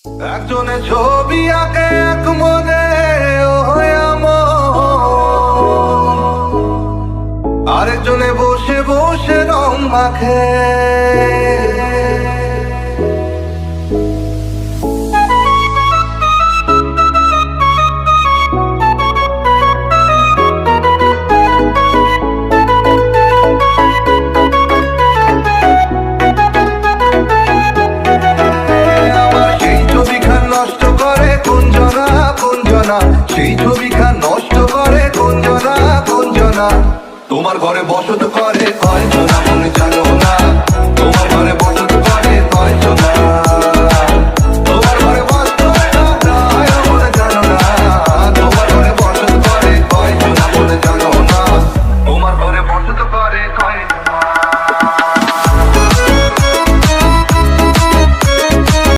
একজনে ছবি আঁকে এক মনে আরেকজনে বসে বসে রং মাখে। সেই ছবিখান নষ্ট করে কোনজনা। তোমার ঘরে